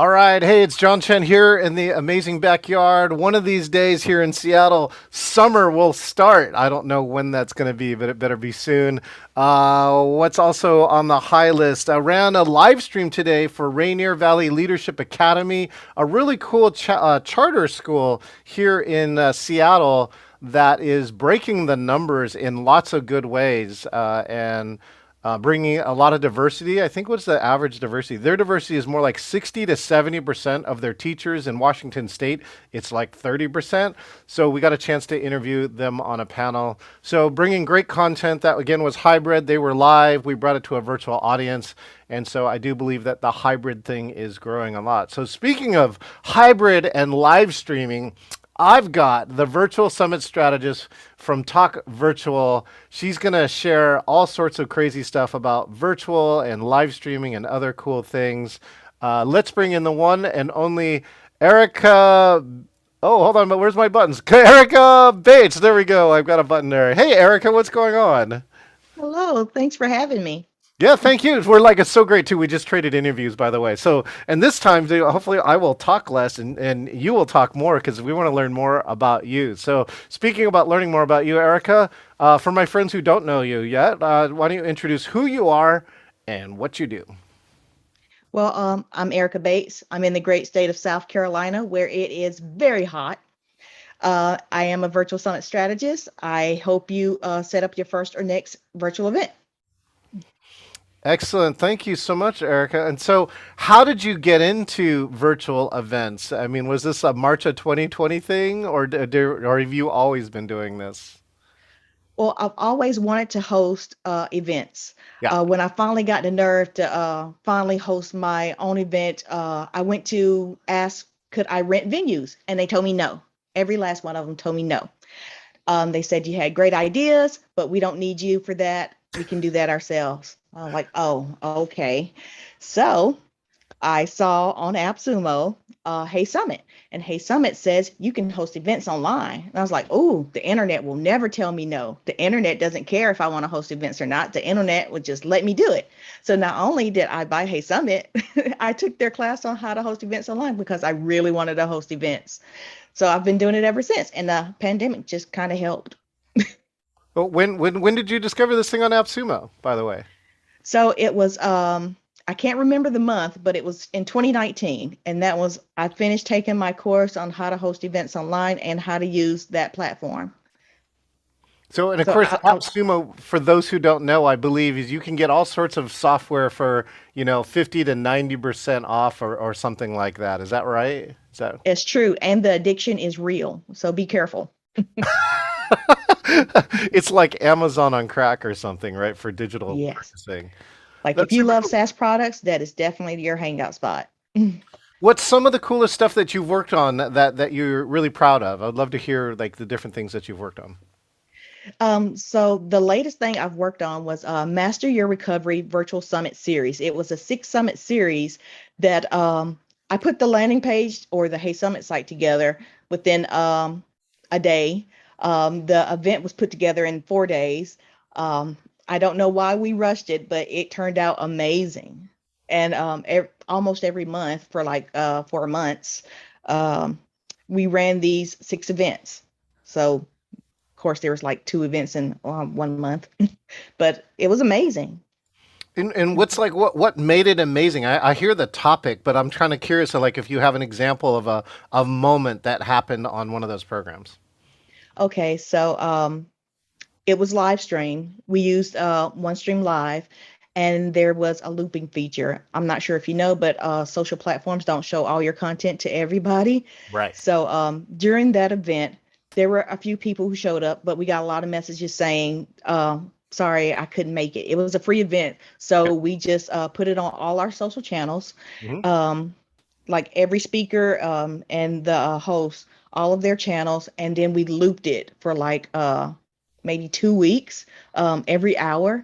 All right. Hey, it's John Chen here in the amazing backyard. One of these days here in Seattle, summer will start. I don't know when that's going to be, but it better be soon. What's also on the high list? I ran a live stream today for Rainier Valley Leadership Academy, a really cool charter school here in Seattle that is breaking the numbers in lots of good ways. And bringing a lot of diversity. I think what's the average diversity? Their diversity is more like 60 to 70% of their teachers in Washington State. It's like 30%. So we got a chance to interview them on a panel. So bringing great content that again was hybrid. They were live. We brought it to a virtual audience. And so I do believe that the hybrid thing is growing a lot. So speaking of hybrid and live streaming, I've got the virtual summit strategist from Talk Virtual. She's going to share all sorts of crazy stuff about virtual and live streaming and other cool things. Let's bring in the one and only Ericka. Oh, hold on, but where's my buttons? Ericka Bates. There we go. I've got a button there. Hey, Ericka, what's going on? Hello, thanks for having me. Yeah, thank you. We're like, it's so great too. We just traded interviews, by the way. So, and this time, hopefully, I will talk less and you will talk more because we want to learn more about you. So, speaking about learning more about you, Ericka, for my friends who don't know you yet, why don't you introduce who you are and what you do? I'm Ericka Bates. I'm in the great state of South Carolina where it is very hot. I am a virtual summit strategist. I hope you set up your first or next virtual event. Excellent. Thank you so much, Ericka. And so, how did you get into virtual events? I mean, was this a March of 2020 thing, or have you always been doing this? Well, I've always wanted to host events. Yeah. When I finally got the nerve to finally host my own event, I went to ask, could I rent venues? And they told me no. Every last one of them told me no. They said you had great ideas, but we don't need you for that. We can do that ourselves. I'm like, oh, okay. So I saw on AppSumo, Hey Summit, and Hey Summit says you can host events online. And I was like, oh, the internet will never tell me no. The internet doesn't care if I want to host events or not. The internet would just let me do it. So not only did I buy Hey Summit, I took their class on how to host events online because I really wanted to host events. So I've been doing it ever since, and the pandemic just kind of helped. Well, when did you discover this thing on AppSumo, by the way? So it was I can't remember the month, but it was in 2019, and that was I finished taking my course on how to host events online and how to use that platform. So, and of So course, I AppSumo, for those who don't know, I believe is you can get all sorts of software for 50 to 90% off or something like that. Is that right? Is that It's true, and the addiction is real. So be careful. it's like Amazon on crack or something, right? For digital Yes. purchasing. Like if That's you super love cool. SaaS products, that is definitely your hangout spot. What's some of the coolest stuff that you've worked on that you're really proud of? I'd love to hear like the different things that you've worked on. So the latest thing I've worked on was Master Your Recovery Virtual Summit Series. It was a 6 summit series that I put the landing page or the Hey Summit site together within a day. The event was put together in 4 days. I don't know why we rushed it, but it turned out amazing. And almost every month for like 4 months, um, we ran these 6 events. So course, there was like 2 events in 1 month, but it was amazing. And what's like what made it amazing? I hear the topic, but I'm kind of curious. So like if you have an example of a moment that happened on one of those programs. Okay, so it was live stream. We used OneStream Live, and there was a looping feature. I'm not sure if you know, but social platforms don't show all your content to everybody. Right. So during that event, there were a few people who showed up, but we got a lot of messages saying, sorry, I couldn't make it. It was a free event. So we just put it on all our social channels, Hmm. um, like every speaker and the host, all of their channels. And then we looped it for like maybe 2 weeks, every hour.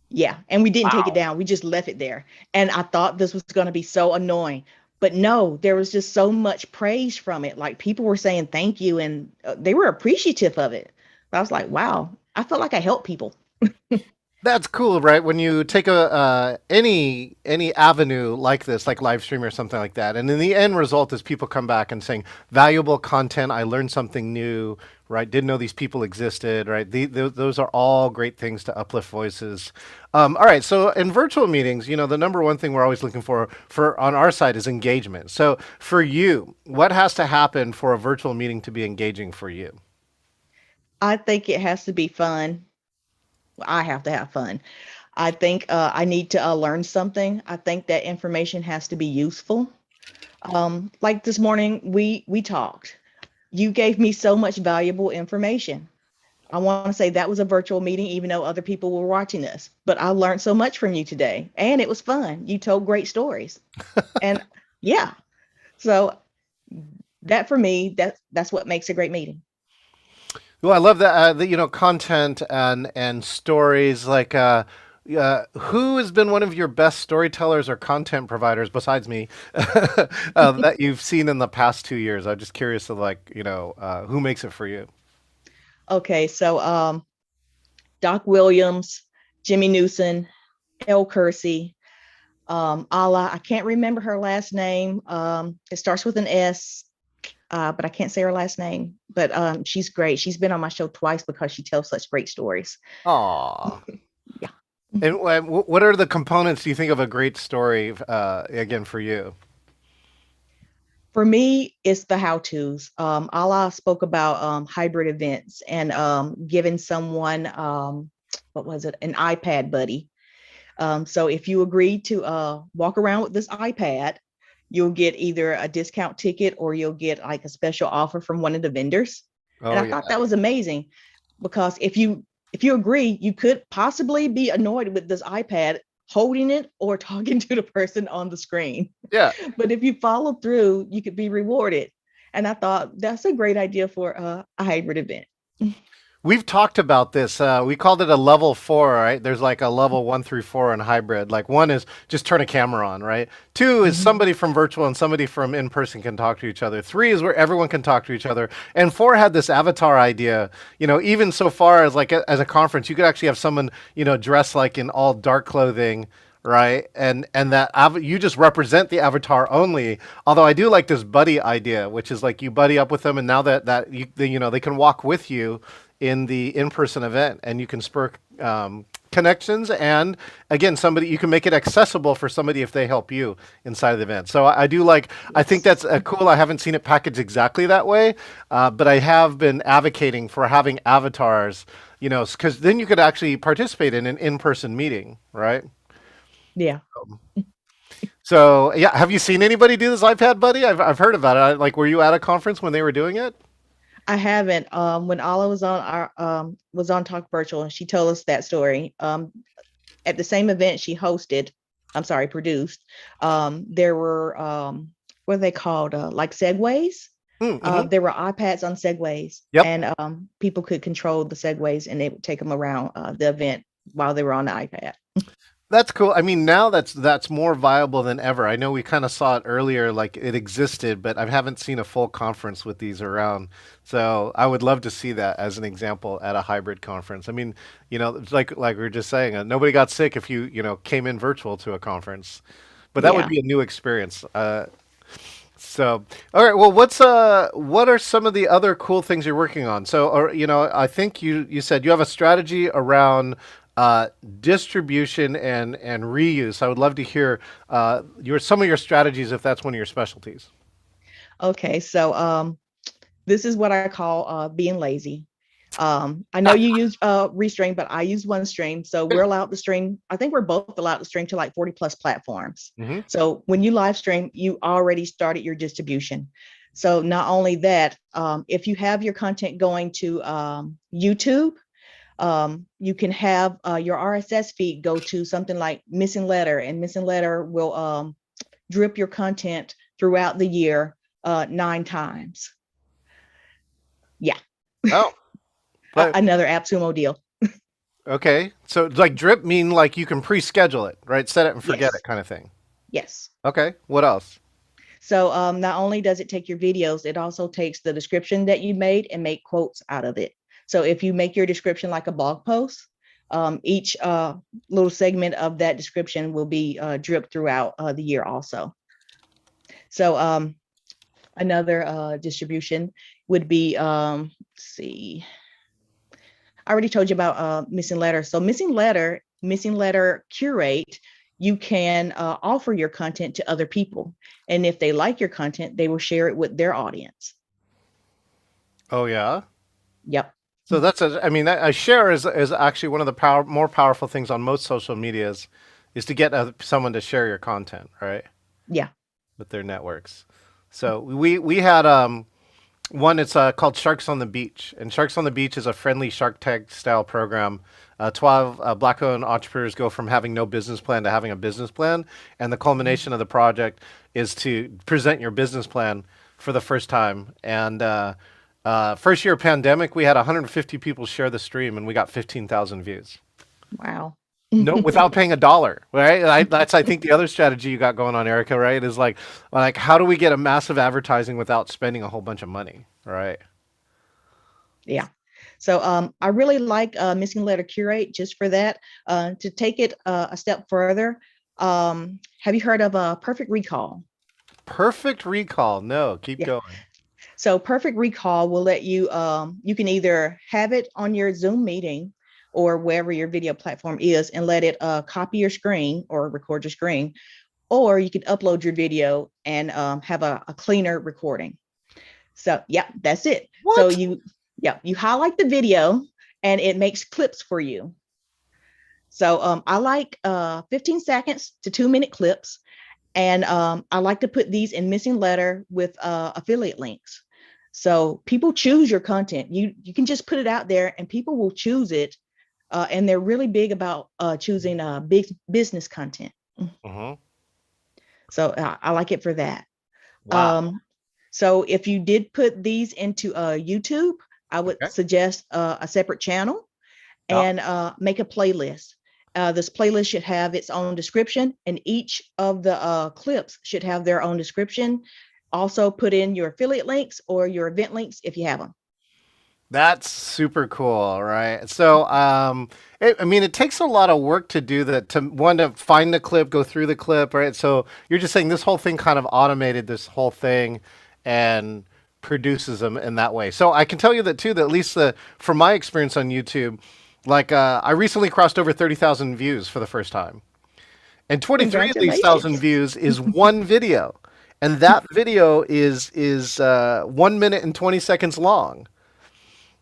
Yeah, and we didn't take it Wow. down. We just left it there. And I thought this was going to be so annoying. But no, there was just so much praise from it. Like people were saying thank you and they were appreciative of it. I was like, wow, I felt like I helped people. That's cool, right? When you take a any avenue like this, like live stream or something like that, and then the end result is people come back and saying valuable content. I learned something new, right? Didn't know these people existed, right? Those are all great things to uplift voices. All right, so in virtual meetings, the number one thing we're always looking for on our side is engagement. So for you, what has to happen for a virtual meeting to be engaging for you? I think it has to be fun. I have to have fun. I think I need to learn something. I think that information has to be useful. Like this morning, we talked. You gave me so much valuable information. I want to say that was a virtual meeting, even though other people were watching us. But I learned so much from you today, and it was fun. You told great stories, and yeah. So that for me, that's what makes a great meeting. Well, I love that, content and stories. Like, who has been one of your best storytellers or content providers besides me that you've seen in the past 2 years? I'm just curious of like, who makes it for you? Okay, so Doc Williams, Jimmy Newsom, El Kersey, Ala. I can't remember her last name. It starts with an S, but I can't say her last name. But she's great. She's been on my show twice because she tells such great stories. Aw. Yeah. And what are the components do you think of a great story again for you? For me, it's the how-tos. Ala spoke about hybrid events and giving someone, what was it, an iPad buddy. So if you agree to walk around with this iPad, you'll get either a discount ticket or you'll get like a special offer from one of the vendors. And Oh I yeah. thought that was amazing because if you agree, you could possibly be annoyed with this iPad holding it or talking to the person on the screen. Yeah. But if you follow through, you could be rewarded. And I thought that's a great idea for a hybrid event. We've talked about this. We called it a level four, right? There's like a level 1 through 4 in hybrid. Like one is just turn a camera on, right? Two is Mhm. somebody from virtual and somebody from in person can talk to each other. Three is where everyone can talk to each other. And four had this avatar idea, even so far as like as a conference, you could actually have someone, dressed like in all dark clothing, right? And that you just represent the avatar only. Although I do like this buddy idea, which is like you buddy up with them, and now that they can walk with you in the in-person event, and you can spur connections. And again, somebody you can make it accessible for somebody if they help you inside of the event. So I do like. I think Yes. that's cool. I haven't seen it packaged exactly that way, but I have been advocating for having avatars. Because then you could actually participate in an in-person meeting, right? Yeah. So yeah, have you seen anybody do this iPad buddy? I've heard about it. Like, were you at a conference when they were doing it? I haven't. When Ala was on our was on Talk Virtual, and she told us that story. At the same event she hosted, I'm sorry, produced. There were what are they called? Like segways. Mm-hmm. There were iPads on segways, Yep. and people could control the segways, and they would take them around the event while they were on the iPad. That's cool. I mean, now that's more viable than ever. I know we kind of saw it earlier, like it existed, but I haven't seen a full conference with these around. So I would love to see that as an example at a hybrid conference. I mean, it's like we were just saying, nobody got sick if you came in virtual to a conference, but that would Yeah. be a new experience. So, all right. Well, what are some of the other cool things you're working on? So, or I think you said you have a strategy around uh, distribution and reuse. I would love to hear your some of your strategies if that's one of your specialties. Okay. So this is what I call being lazy. I know you use Restream, but I use OneStream. So we're allowed to stream. I think we're both allowed to stream to like 40 plus platforms. Hmm. So when you live stream, you already started your distribution. So not only that, if you have your content going to YouTube, you can have your RSS feed go to something like Missing Letter, and Missing Letter will drip your content throughout the year 9 times. Yeah, Oh, but another AppSumo deal. okay. So like drip mean like you can pre-schedule it, right? Set it and forget it Yes, kind of thing. yes. Okay. What else? So not only does it take your videos, it also takes the description that you made and make quotes out of it. So if you make your description like a blog post, Each little segment of that description will be dripped throughout the year also. So another distribution would be, let's see, I already told you about missing letter. So missing letter curate, you can offer your content to other people. And if they like your content, they will share it with their audience. Oh yeah. Yep. So that's I mean, a share is actually one of the more powerful things on most social medias, is to get someone to share your content, right, Yeah. with their networks. So we had one. It's called Sharks on the Beach, and Sharks on the Beach is a friendly Shark Tank style program. 12 black-owned entrepreneurs go from having no business plan to having a business plan, and the culmination of the project is to present your business plan for the first time. And first year of pandemic, we had 150 people share the stream, and we got 15,000 views. Wow. No, without paying a dollar, right? That's I think the other strategy you got going on, Ericka, right? Is like how do we get a massive advertising without spending a whole bunch of money, right? Yeah. So I really like Missing Letter Curate just for that. To take it a step further, have you heard of Perfect Recall? Perfect recall. No, keep Yeah. going. So Perfect Recall will let you, you can either have it on your Zoom meeting or wherever your video platform is and let it copy your screen or record your screen, or you can upload your video and have a cleaner recording. So yeah, that's it. So What? you highlight the video and it makes clips for you. So I like 15 seconds to 2-minute clips. And I like to put these in Missing Letter with affiliate links. So people choose your content. You can just put it out there and people will choose it. And they're really big about choosing big business content. Mm-hmm. So I like it for that. Wow. So if you did put these into YouTube, I would Okay. suggest a separate channel Yeah. and make a playlist. This playlist should have its own description, and each of the clips should have their own description. Also, put in your affiliate links or your event links if you have them. That's super cool, right? So, I mean, it takes a lot of work to do that. To find the clip, go through the clip, right? So you're just saying this whole thing kind of automated this whole thing, and produces them in that way. So I can tell you that too. That at least from my experience on YouTube, like I recently crossed over 30,000 views for the first time, and 23 of these thousand Congratulations. views is one video, and that video is 1 minute and 20 seconds long,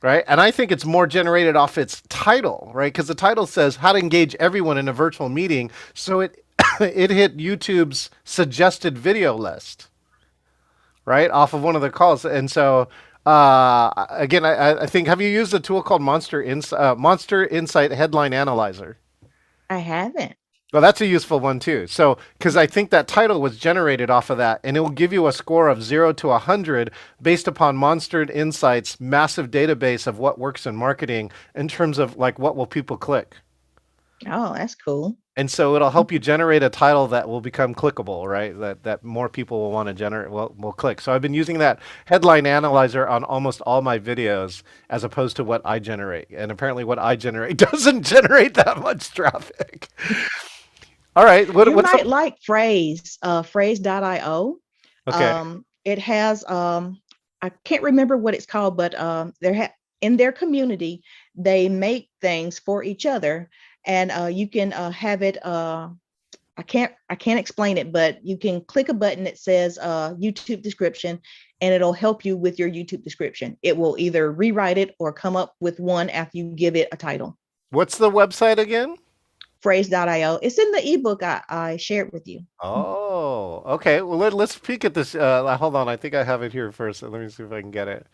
right? And I think it's more generated off its title, right? Because the title says how to engage everyone in a virtual meeting. So it it hit YouTube's suggested video list, right, off of one of the calls. And so again, I think, have you used a tool called Monster Insight Headline Analyzer? I haven't. Well, that's a useful one too. So, because I think that title was generated off of that, and it will give you a score of 0 to 100 based upon Monster Insight's massive database of what works in marketing in terms of like what will people click. Oh, that's cool. And so it'll help you generate a title that will become clickable, right? That more people will want to generate, will click. So I've been using that headline analyzer on almost all my videos as opposed to what I generate. And apparently what I generate doesn't generate that much traffic. All right. You What's might up? like phrase.io. Okay. It has I can't remember what it's called, but in their community they make things for each other, and you can have it. I can't explain it, but you can click a button that says YouTube description, and it'll help you with your YouTube description. It will either rewrite it or come up with one after you give it a title. What's the website again? Phrase.io. It's in the ebook I shared with you. Oh, okay. Well, let's peek at this. Hold on. I think I have it here first. Let me see if I can get it.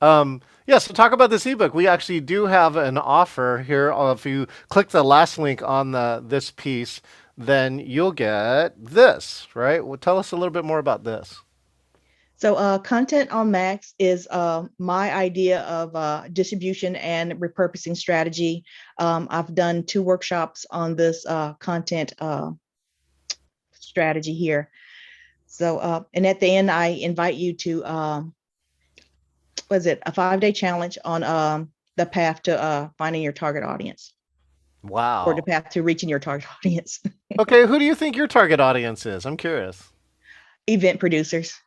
Yeah, so talk about this ebook. We actually do have an offer here. If you click the last link on this piece, then you'll get this, right? Well, tell us a little bit more about this. So content on Max is my idea of distribution and repurposing strategy. I've done 2 workshops on this content strategy here. So, and at the end, I invite you to, was it a 5-day challenge on the path to finding your target audience? or the Wow. path to reaching your target audience. Okay, who do you think your target audience is? I'm curious. Event producers.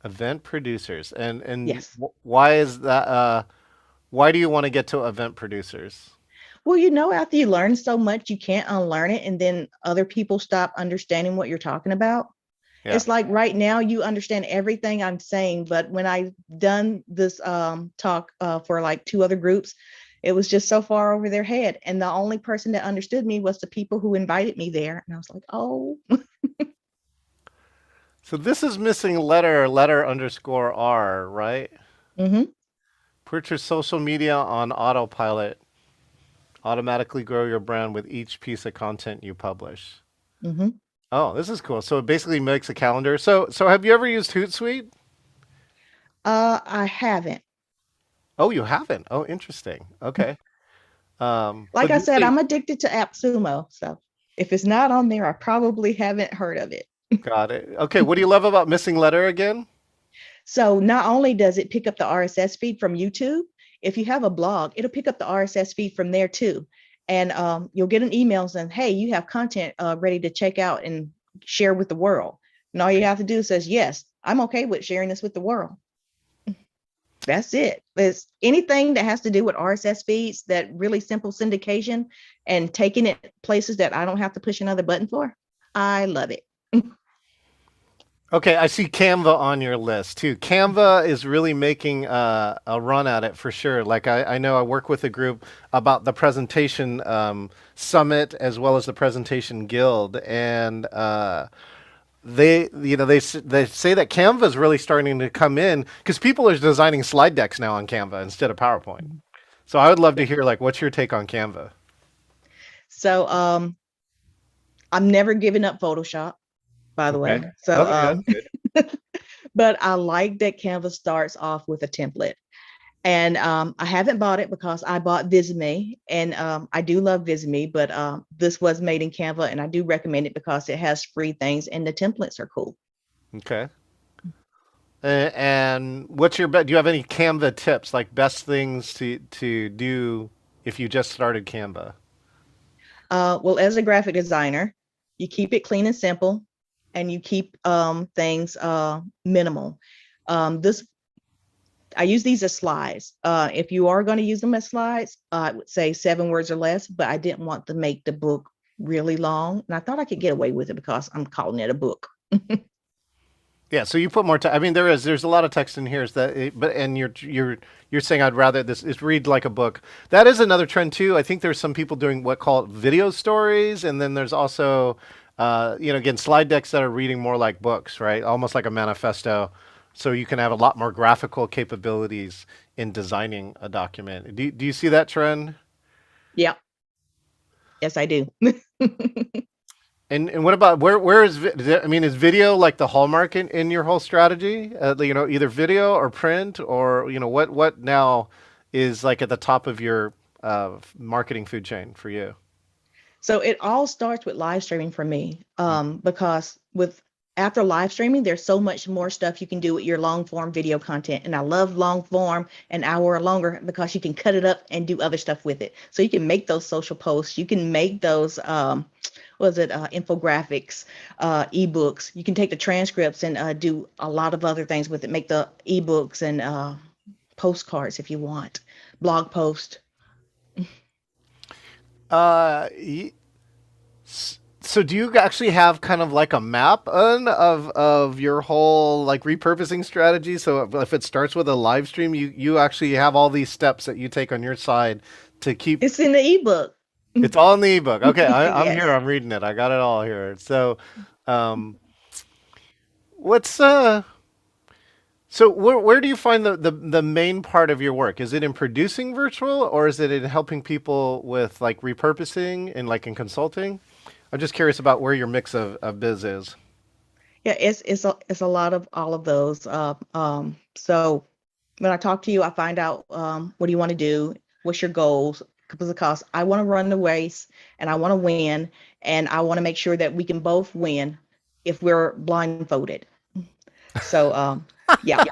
Event producers. And Yes. why is that why do you want to get to event producers? Well, after you learn so much, you can't unlearn it. And then other people stop understanding what you're talking about. Yeah. It's like right now you understand everything I'm saying, but when I done this talk for like two other groups, it was just so far over their head. And the only person that understood me was the people who invited me there. And I was like, oh. So this is missing letter underscore R, right? Mm-hmm. Put your social media on autopilot. Automatically grow your brand with each piece of content you publish. Mm-hmm. Oh, this is cool. So it basically makes a calendar. So have you ever used Hootsuite? I haven't. Oh, you haven't. Oh, interesting. Okay. Like But I you said, say I'm addicted to AppSumo. So if it's not on there, I probably haven't heard of it. got it. Okay, what do you love about missing letter again? So not only does it pick up the RSS feed from YouTube, if you have a blog, it'll pick up the RSS feed from there too. And you'll get an email saying, hey, you have content ready to check out and share with the world. And all you have to do is says, yes, I'm okay with sharing this with the world. That's it. It's anything that has to do with RSS feeds, that really simple syndication and taking it places that I don't have to push another button for. I love it. Okay, I see Canva on your list too. Canva is really making a run at it for sure. Like I know I work with a group about the presentation summit as well as the presentation guild, and they say that Canva is really starting to come in because people are designing slide decks now on Canva instead of PowerPoint. So I would love to Yeah. hear like what's your take on Canva? So I'm never giving up Photoshop, by the Okay. way. So Okay, that's good. but I like that Canva starts off with a template. And I haven't bought it because I bought Visme, and I do love Visme, but this was made in Canva, and I do recommend it because it has free things and the templates are cool. Okay. And what's your do you have any Canva tips, like best things to do if you just started Canva? Well, as a graphic designer, you keep it clean and simple, and you keep things minimal. This I use these as slides. If you are going to use them as slides, I would say 7 words or less, but I didn't want to make the book really long. And I thought I could get away with it because I'm calling it a book. Yeah, so you put more I mean there's a lot of text in here is that but and you're saying I'd rather this is read like a book. That is another trend too. I think there's some people doing what call it video stories, and then there's also again slide decks that are reading more like books, right? Almost like a manifesto. So you can have a lot more graphical capabilities in designing a document. Do you see that trend? Yeah, yes, I do. And what about where is I mean is video like the hallmark in your whole strategy? Either video or print or what now is like at the top of your marketing food chain for you? So it all starts with live streaming for me, because with after live streaming, there's so much more stuff you can do with your long form video content. And I love long form, an hour or longer, because you can cut it up and do other stuff with it. So you can make those social posts, you can make those infographics, ebooks. You can take the transcripts and do a lot of other things with it. Make the ebooks and postcards if you want, blog post. Uh, y- so do you actually have kind of like a map of your whole like repurposing strategy? So if it starts with a live stream, you actually have all these steps that you take on your side to keep. It's in the ebook. It's all in the ebook. Okay, I'm here. Yes. I'm reading it. I got it all here. So, um, what's so where do you find the main part of your work? Is it in producing virtual or is it in helping people with like repurposing and like in consulting? I'm just curious about where your mix of biz is. Yeah, it's a lot of all of those. So when I talk to you, I find out what do you want to do, what's your goals, because I want to run the race and I want to win, and I want to make sure that we can both win if we're blindfolded. So yeah.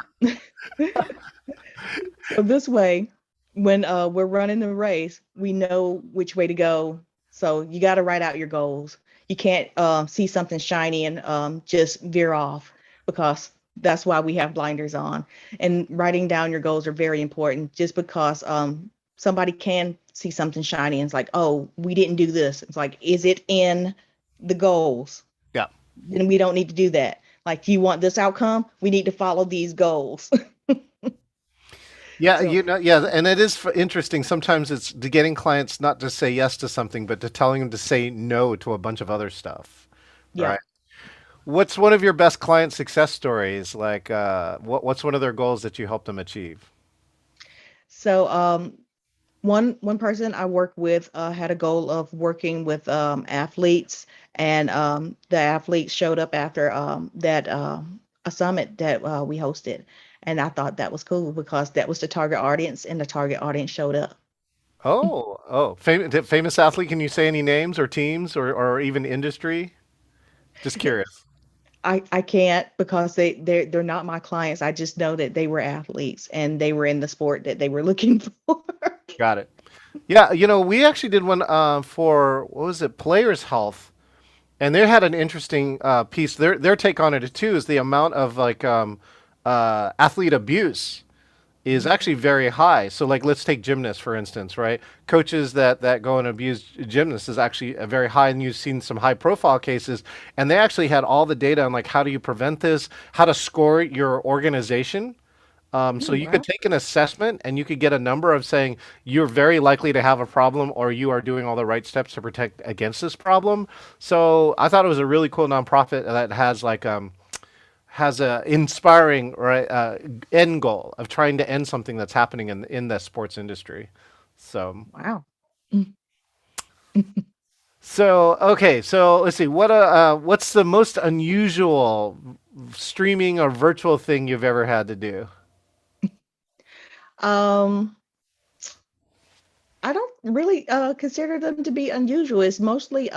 So this way, when we're running the race, we know which way to go So you got to write out your goals. You can't see something shiny and just veer off, because that's why we have blinders on. And writing down your goals are very important, just because somebody can see something shiny and it's like, oh, we didn't do this. It's like, is it in the goals? Yeah. Then we don't need to do that. Like, you want this outcome? We need to follow these goals. Yeah, So, yeah, and it is interesting. Sometimes it's to getting clients not to say yes to something, but to telling them to say no to a bunch of other stuff, yeah. right? What's one of your best client success stories? Like, what's one of their goals that you helped them achieve? So, one person I worked with had a goal of working with athletes, and the athletes showed up after that a summit that we hosted, and I thought that was cool because that was the target audience, and the target audience showed up. Famous athlete. Can you say any names or teams or even industry? Just curious. I can't, because they're not my clients. I just know that they were athletes and they were in the sport that they were looking for. Got it. Yeah, we actually did one for what was it, Players Health, and they had an interesting piece. Their take on it too is the amount of like athlete abuse is actually very high. So like let's take gymnasts for instance, right? Coaches that go and abuse gymnasts is actually a very high, and you've seen some high profile cases, and they actually had all the data on like how do you prevent this, how to score your organization. So Ooh, you could wow. take an assessment and you could get a number of saying you're very likely to have a problem or you are doing all the right steps to protect against this problem. So I thought it was a really cool nonprofit that has a inspiring right end goal of trying to end something that's happening in the sports industry. So Wow. okay, so let's see what's the most unusual streaming or virtual thing you've ever had to do? Um, I don't really consider them to be unusual. It's mostly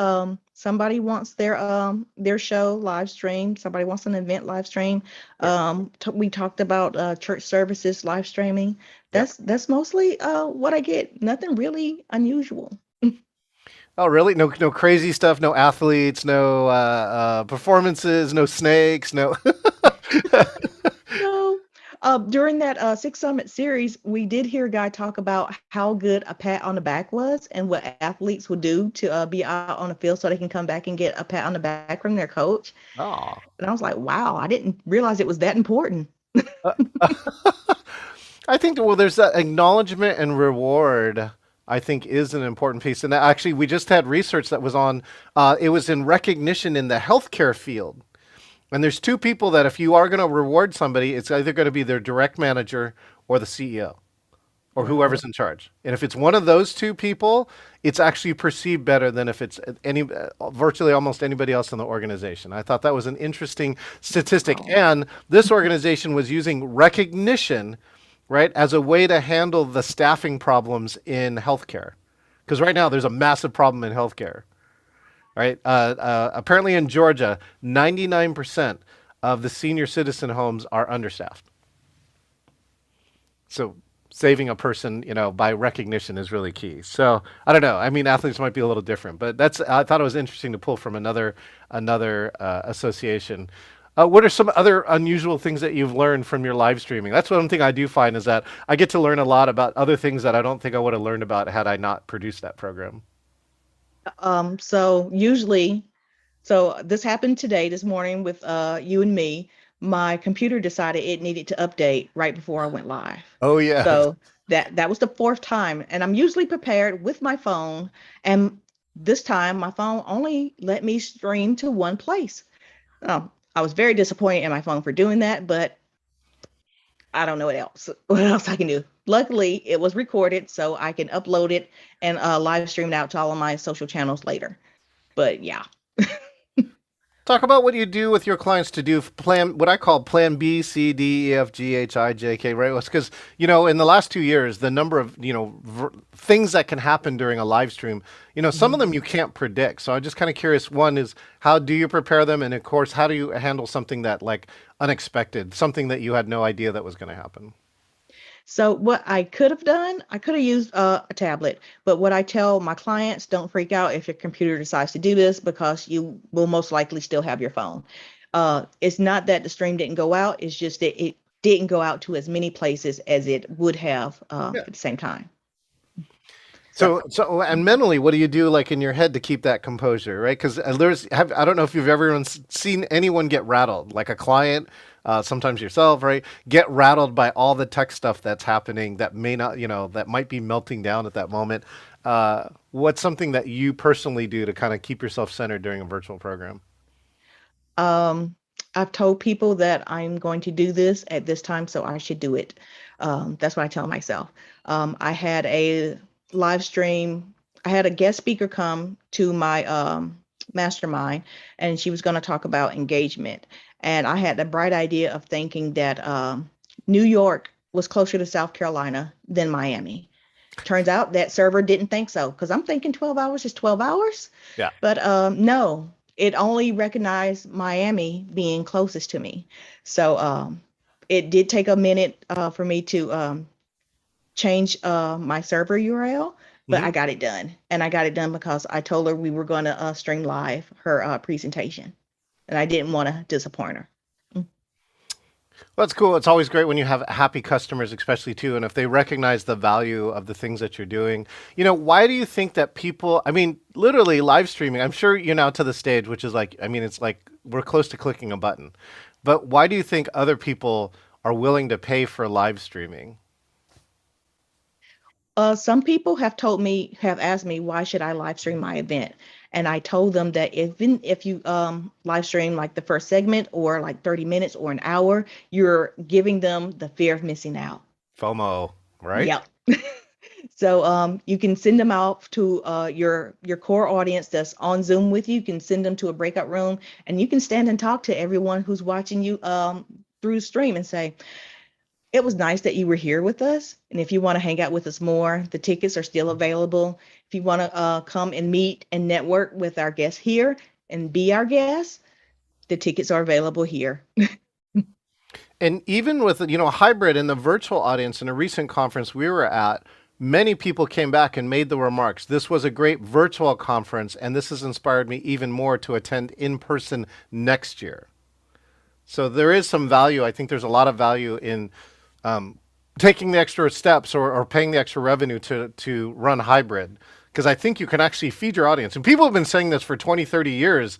somebody wants their show live streamed, somebody wants an event live stream. Sure. We talked about church services live streaming. Yep. That's mostly what I get. Nothing really unusual. Oh, really? No crazy stuff. No athletes. No performances. No snakes. No. No. During that Six Summit series, we did hear a guy talk about how good a pat on the back was and what athletes would do to be out on the field so they can come back and get a pat on the back from their coach. Oh. And I was like, wow, I didn't realize it was that important. I think well, there's that acknowledgement and reward. I think is an important piece, and actually, we just had research that was on. It was in recognition in the healthcare field, and there's two people that if you are going to reward somebody, it's either going to be their direct manager or the CEO or whoever's Wow. in charge. And if it's one of those two people, it's actually perceived better than if it's any virtually almost anybody else in the organization. I thought that was an interesting statistic. Wow. And this organization was using recognition, right, as a way to handle the staffing problems in healthcare. Because right now there's a massive problem in healthcare, right? Apparently in Georgia, 99% of the senior citizen homes are understaffed. So saving a person, by recognition is really key. So I don't know. I mean, athletes might be a little different, but I thought it was interesting to pull from another association. What are some other unusual things that you've learned from your live streaming? That's one thing I do find is that I get to learn a lot about other things that I don't think I would have learned about had I not produced that program. So usually, so this happened today, this morning with you and me. My computer decided it needed to update right before I went live. Oh yeah. So that was the fourth time, and I'm usually prepared with my phone, and this time my phone only let me stream to one place. I was very disappointed in my phone for doing that, but I don't know what else. What else I can do? Luckily, it was recorded, so I can upload it and live stream it out to all of my social channels later. But yeah. Talk about what you do with your clients to do plan, what I call plan B, C, D, E, F, G, H, I, J, K, right? Because, in the last 2 years, the number of, things that can happen during a live stream, some of Mhm. them you can't predict. So I'm just kind of curious. One is how do you prepare them? And of course, how do you handle something that like unexpected, something that you had no idea that was going to happen? So what I could have done, I could have used a tablet, but what I tell my clients, don't freak out if your computer decides to do this because you will most likely still have your phone. It's not that the stream didn't go out, it's just that it didn't go out to as many places as it would have Yeah. at the same time. So So, and mentally, what do you do like in your head to keep that composure, right? Because I don't know if you've ever seen anyone get rattled, like a client, sometimes yourself, right? Get rattled by all the tech stuff that's happening that may not, that might be melting down at that moment. What's something that you personally do to kind of keep yourself centered during a virtual program? Um, I've told people that I'm going to do this at this time, so I should do it. That's what I tell myself. I had a live stream. I had a guest speaker come to my mastermind, and she was going to talk about engagement. And I had the bright idea of thinking that New York was closer to South Carolina than Miami. Turns out that server didn't think so because I'm thinking 12 hours is 12 hours. Yeah. But no, it only recognized Miami being closest to me. So it did take a minute for me to change my server URL, but Hmm. I got it done. And I got it done because I told her we were going to stream live her presentation. And I didn't want to disappoint her. Well, that's cool. It's always great when you have happy customers, especially too, and if they recognize the value of the things that you're doing. Why do you think that people? I mean, literally live streaming. I'm sure you're now to the stage, which is like, I mean, it's like we're close to clicking a button. But why do you think other people are willing to pay for live streaming? Some people have asked me, why should I live stream my event? And I told them that even if you live stream like the first segment or like 30 minutes or an hour, you're giving them the fear of missing out. FOMO, right? Yep. So you can send them out to your core audience that's on Zoom with you. You can send them to a breakout room, and you can stand and talk to everyone who's watching you through the stream and say, it was nice that you were here with us. And if you want to hang out with us more, the tickets are still available. If you want to come and meet and network with our guests here and be our guests, the tickets are available here. And even with hybrid in the virtual audience in a recent conference we were at, many people came back and made the remarks. This was a great virtual conference, and this has inspired me even more to attend in person next year. So there is some value. I think there's a lot of value in taking the extra steps or paying the extra revenue to run hybrid. Because I think you can actually feed your audience. And people have been saying this for 20, 30 years.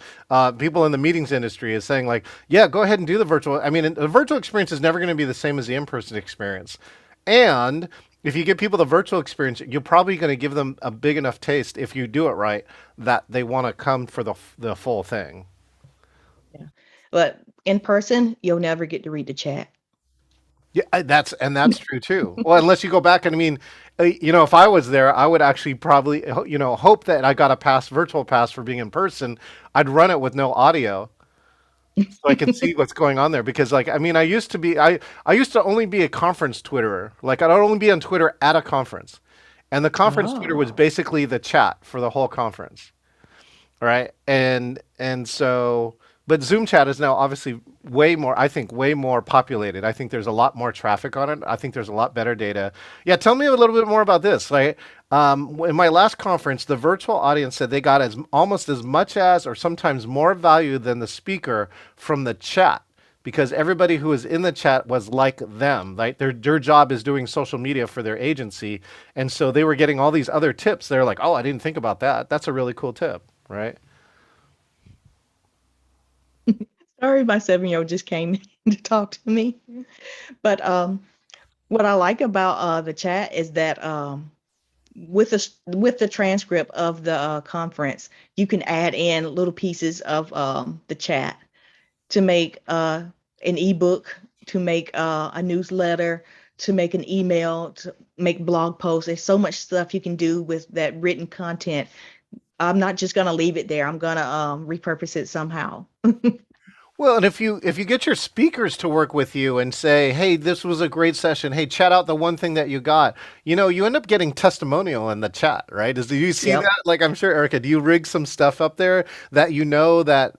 People in the meetings industry is saying like, yeah, go ahead and do the virtual. I mean, the virtual experience is never going to be the same as the in-person experience. And if you give people the virtual experience, you're probably going to give them a big enough taste if you do it right that they want to come for the full thing. Yeah. But in person, you'll never get to read the chat. Yeah, that's true too. Well, unless you go back and I mean, if I was there, I would actually probably hope that I got a virtual pass for being in person. I'd run it with no audio so I can see what's going on there because like I mean, I used to only be a conference Twitterer. Like I'd only be on Twitter at a conference. And the conference Twitter was Oh. basically the chat for the whole conference. Right? And so but Zoom chat is now obviously I think way more populated. I think there's a lot more traffic on it. I think there's a lot better data. Yeah, tell me a little bit more about this. Like, in my last conference, the virtual audience said they got almost as much as, or sometimes more value than the speaker from the chat because everybody who was in the chat was like them. Right? Their job is doing social media for their agency, and so they were getting all these other tips. They're like, oh, I didn't think about that. That's a really cool tip, right? Sorry, my 7-year-old just came in to talk to me. But what I like about the chat is that with the transcript of the conference, you can add in little pieces of the chat to make an ebook, to make a newsletter, to make an email, to make blog posts. There's so much stuff you can do with that written content. I'm not just gonna leave it there. I'm gonna repurpose it somehow. Well, and if you get your speakers to work with you and say, "Hey, this was a great session. Hey, chat out the one thing that you got." You end up getting testimonial in the chat, right? Do you see Yep. that? Like, I'm sure, Erica, do you rig some stuff up there that you know that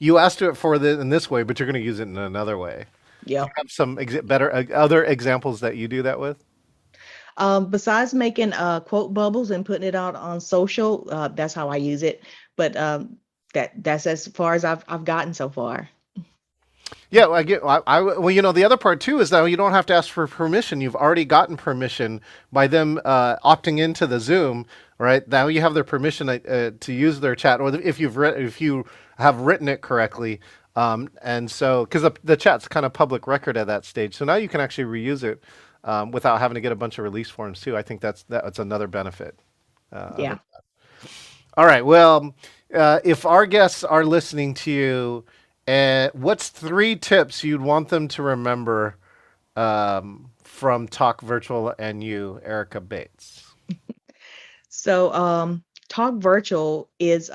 you asked it for in this way, but you're going to use it in another way? Yeah. Have some better other examples that you do that with? Besides making quote bubbles and putting it out on social, that's how I use it. But that's as far as I've gotten so far. Yeah, well, well, the other part too is that you don't have to ask for permission. You've already gotten permission by them opting into the Zoom, right? Now you have their permission to use their chat, or if you have written it correctly. And so, because the chat's kind of public record at that stage, so now you can actually reuse it without having to get a bunch of release forms too. I think that's another benefit of Yeah. it. All right. Well, if our guests are listening to you, what's 3 tips you'd want them to remember from Talk Virtual and you, Erica Bates? So, Talk Virtual is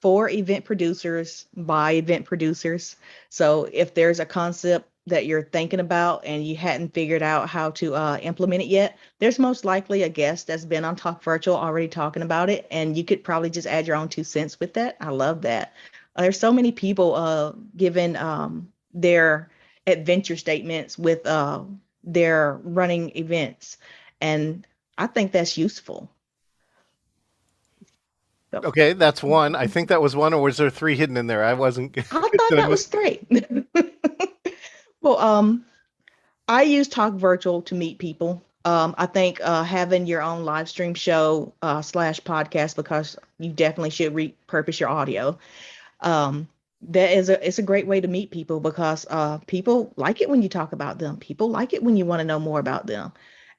for event producers by event producers. So, if there's a concept that you're thinking about and you hadn't figured out how to implement it yet, there's most likely a guest that's been on Talk Virtual already talking about it, and you could probably just add your own 2 cents with that. I love that. There's so many people giving their adventure statements with their running events, and I think that's useful. So Okay, that's one. I think that was one, or was there 3 hidden in there? I wasn't. I thought Did I that miss? was three. Well, I use Talk Virtual to meet people. I think having your own live stream show slash podcast, because you definitely should repurpose your audio. Um, that is it's a great way to meet people, because people like it when you talk about them. People like it when you want to know more about them.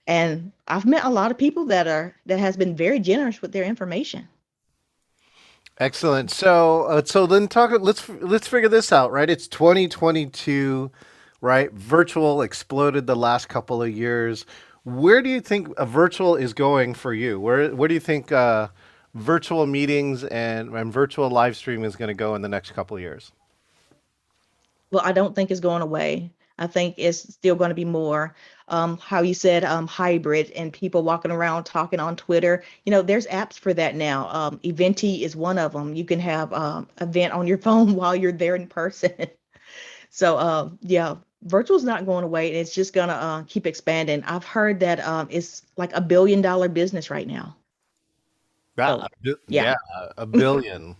And I've met a lot of people that has been very generous with their information. Excellent. So then talk. Let's figure this out, right? It's 2022, right? Virtual exploded the last couple of years. Where do you think a virtual is going for you? Where do you think virtual meetings and virtual live stream is going to go in the next couple of years? Well, I don't think it's going away. I think it's still going to be more, how you said, hybrid, and people walking around talking on Twitter. There's apps for that now. Eventi is one of them. You can have event on your phone while you're there in person. So, yeah, virtual's not going away. And it's just gonna keep expanding. I've heard that it's like $1 billion business right now. So, yeah. Yeah, a billion.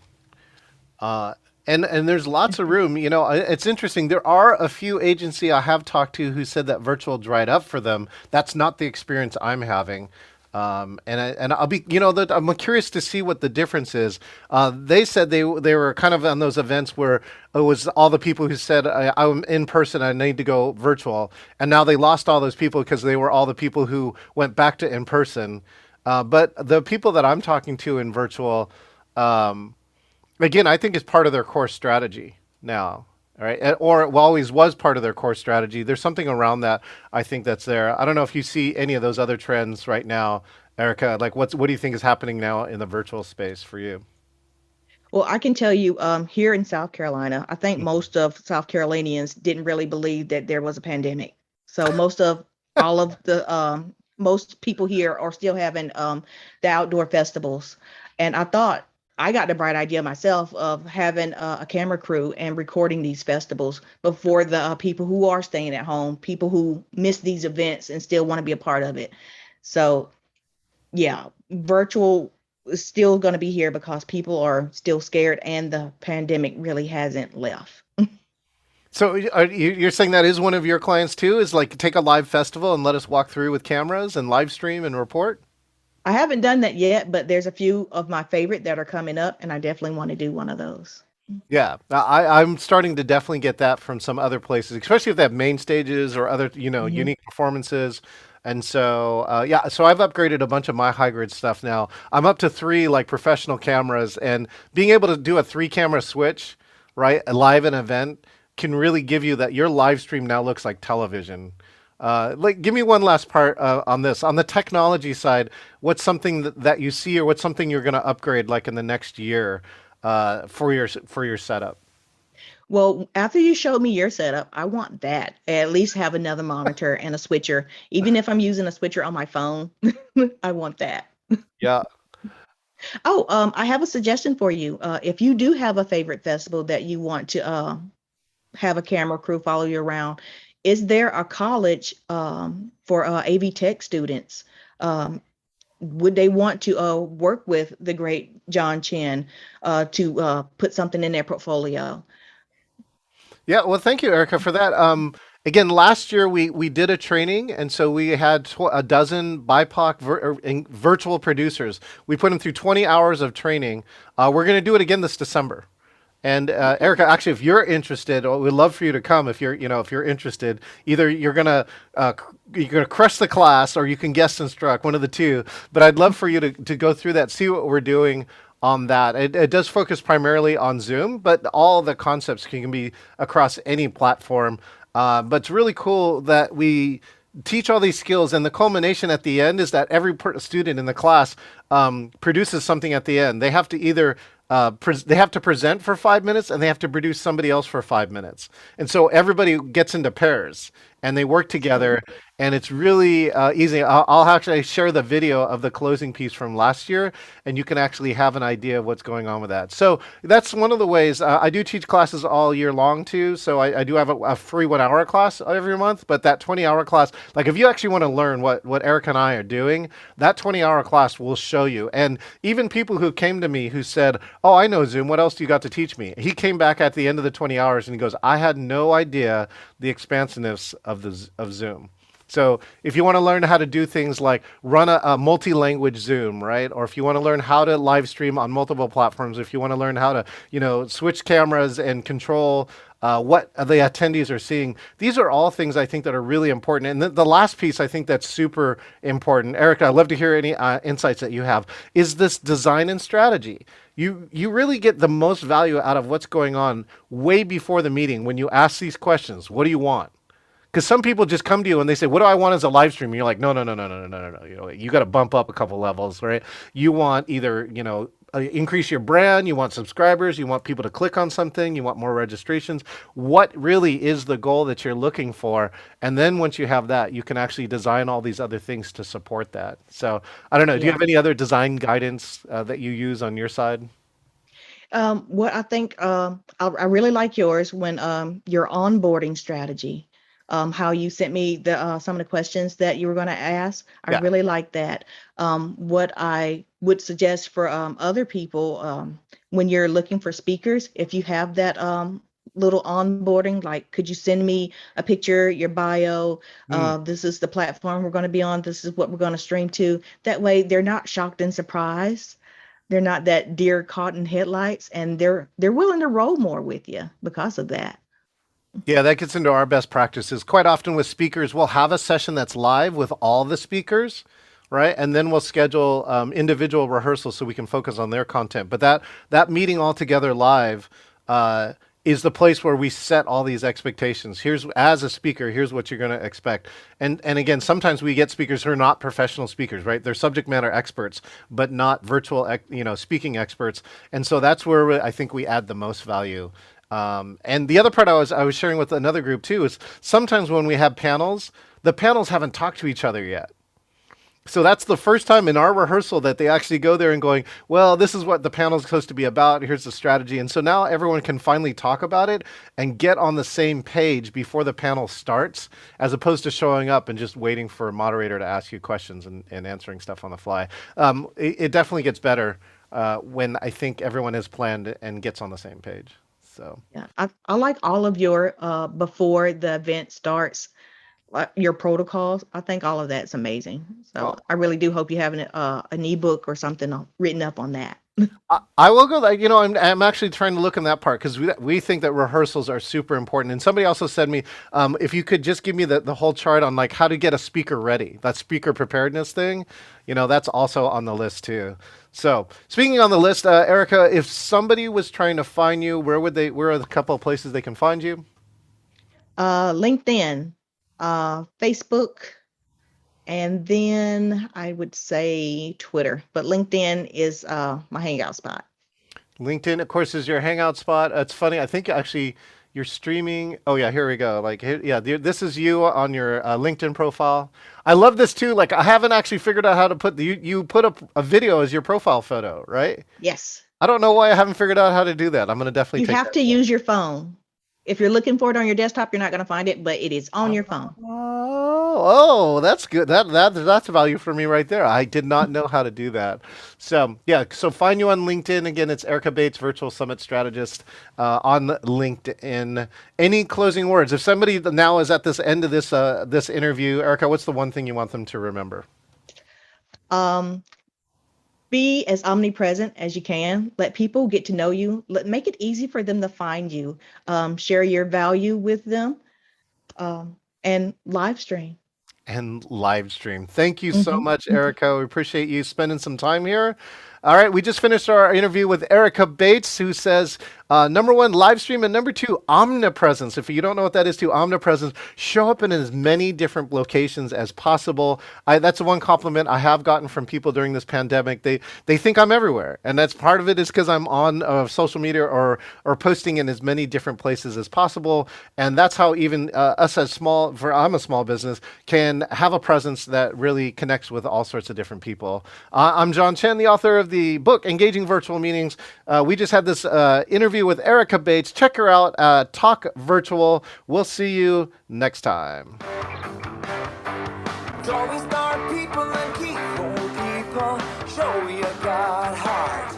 Uh, and there's lots of room. It's interesting. There are a few agency I have talked to who said that virtual dried up for them. That's not the experience I'm having. I'll be, that I'm curious to see what the difference is. They said they were kind of on those events where it was all the people who said I'm in person, I need to go virtual, and now they lost all those people because they were all the people who went back to in person. But the people that I'm talking to in virtual, um, again, I think it's part of their core strategy now. All right. Or it always was part of their core strategy. There's something around that I think that's there. I don't know if you see any of those other trends right now, Erica. Like, what do you think is happening now in the virtual space for you? Well, I can tell you, here in South Carolina, I think most of South Carolinians didn't really believe that there was a pandemic. So all of the most people here are still having the outdoor festivals, and I got the bright idea myself of having a camera crew and recording these festivals before the people who are staying at home, people who miss these events and still want to be a part of it. So yeah, virtual is still going to be here because people are still scared and the pandemic really hasn't left. So you're saying that is one of your clients too? Is like take a live festival and let us walk through with cameras and live stream and report? I haven't done that yet, but there's a few of my favorite that are coming up, and I definitely want to do one of those. Yeah, I'm starting to definitely get that from some other places, especially if they have main stages or other, Mhm. unique performances. And so, yeah, so I've upgraded a bunch of my high-grade stuff now. I'm up to 3 like professional cameras, and being able to do a 3 camera switch, right, a live an event can really give you that your live stream now looks like television. Like, give me one last part on this. On the technology side, what's something that you see, or what's something you're going to upgrade like in the next year for your setup? Well, after you showed me your setup, I want that. At least have another monitor and a switcher. Even if I'm using a switcher on my phone, I want that. Yeah. Oh, I have a suggestion for you. If you do have a favorite festival that you want to have a camera crew follow you around. Is there a college for AV Tech students? Um, would they want to work with the great John Chen to put something in their portfolio? Yeah, well, thank you, Erica, for that. Again, last year we did a training, and so we had a dozen BIPOC virtual producers. We put them through 20 hours of training. We're going to do it again this December. And Okay. Erica, actually, if you're interested, we'd love for you to come. If you're, if you're interested, either you're gonna crush the class, or you can guest instruct, one of the two. But I'd love for you to go through that, see what we're doing on that. It does focus primarily on Zoom, but all the concepts can be across any platform. But it's really cool that we teach all these skills, and the culmination at the end is that every student in the class produces something at the end. They have to either they have to present for 5 minutes, and they have to produce somebody else for 5 minutes. And so everybody gets into pairs and they work together, and it's really easy. I'll actually share the video of the closing piece from last year, and you can actually have an idea of what's going on with that. So that's one of the ways. I do teach classes all year long too, so I do have a free 1 hour class every month, but that 20-hour class, like if you actually want to learn what Eric and I are doing, that 20-hour class will show you. And even people who came to me who said, oh, I know Zoom, what else do you got to teach me? He came back at the end of the 20 hours and he goes, I had no idea the expansiveness of Zoom. So if you want to learn how to do things like run a multi-language Zoom, right? Or if you want to learn how to live stream on multiple platforms, if you want to learn how to, switch cameras and control what the attendees are seeing, these are all things I think that are really important. And the last piece I think that's super important, Erica, I'd love to hear any insights that you have, is this design and strategy. You really get the most value out of what's going on way before the meeting when you ask these questions. What do you want? Because some people just come to you and they say, "What do I want as a live stream?" And you're like, "No, no, no, no, no, no, no, no. You got to bump up a couple levels, right? You want either, increase your brand, you want subscribers, you want people to click on something, you want more registrations. What really is the goal that you're looking for?" And then once you have that, you can actually design all these other things to support that. So I don't know. Do you Yeah. have any other design guidance that you use on your side? What I think I really like yours when your onboarding strategy, how you sent me the some of the questions that you were going to ask. I Yeah. really like that. What I would suggest for other people when you're looking for speakers, if you have that little onboarding, like, could you send me a picture, your bio? Mm. This is the platform we're going to be on. This is what we're going to stream to. That way, they're not shocked and surprised. They're not that deer caught in headlights, and they're willing to roll more with you because of that. Yeah, that gets into our best practices. Quite often with speakers, we'll have a session that's live with all the speakers, right? And then we'll schedule individual rehearsals so we can focus on their content. But that meeting all together live is the place where we set all these expectations. Here's, as a speaker, here's what you're going to expect. And again, sometimes we get speakers who are not professional speakers, right? They're subject matter experts, but not virtual, speaking experts. And so that's where I think we add the most value. And the other part I was sharing with another group too is sometimes when we have panels, the panels haven't talked to each other yet. So that's the first time in our rehearsal that they actually go there and going, well, this is what the panel is supposed to be about. Here's the strategy. And so now everyone can finally talk about it and get on the same page before the panel starts, as opposed to showing up and just waiting for a moderator to ask you questions and answering stuff on the fly. It definitely gets better when I think everyone has planned and gets on the same page. So Yeah, I like all of your before the event starts, your protocols. I think all of that's amazing. So well, I really do hope you have an ebook or something written up on that. I will go. Like, I'm actually trying to look in that part because we think that rehearsals are super important. And somebody also said to me, if you could just give me the whole chart on like how to get a speaker ready, that speaker preparedness thing, that's also on the list too. So speaking on the list, Erica, if somebody was trying to find you, where are the couple of places they can find you? LinkedIn, Facebook, and then I would say Twitter, but LinkedIn is my hangout spot. LinkedIn, of course, is your hangout spot. It's funny. I think actually you're streaming. Oh yeah, here we go. Like, yeah, this is you on your LinkedIn profile. I love this too. Like, I haven't actually figured out how to put you put up a video as your profile photo, right? Yes, I don't know why I haven't figured out how to do that. I'm gonna definitely you take have that. to use your phone. If you're looking for it on your desktop, you're not going to find it, but it is on your phone. Oh, that's good. That's value for me right there. I did not know how to do that. So yeah, so find you on LinkedIn. Again, it's Ericka Bates, Virtual Summit Strategist, on LinkedIn. Any closing words? If somebody now is at this end of this interview, Ericka, what's the one thing you want them to remember? Um, be as omnipresent as you can. Let people get to know you. Make it easy for them to find you. Share your value with them, and live stream. And live stream. Thank you so Hmm. much, Ericka. We appreciate you spending some time here. All right, we just finished our interview with Ericka Bates, who says, number one, live stream, and number two, omnipresence. If you don't know what that is, to omnipresence, show up in as many different locations as possible. That's the one compliment I have gotten from people during this pandemic. They think I'm everywhere, and that's part of it is because I'm on social media or posting in as many different places as possible, and that's how even us as I'm a small business, can have a presence that really connects with all sorts of different people. I'm John Chen, the author of the book Engaging Virtual Meetings. We just had this interview with Ericka Bates. Check her out, Talk Virtual. We'll see you next time. Always start people and keep old people. Show you got heart.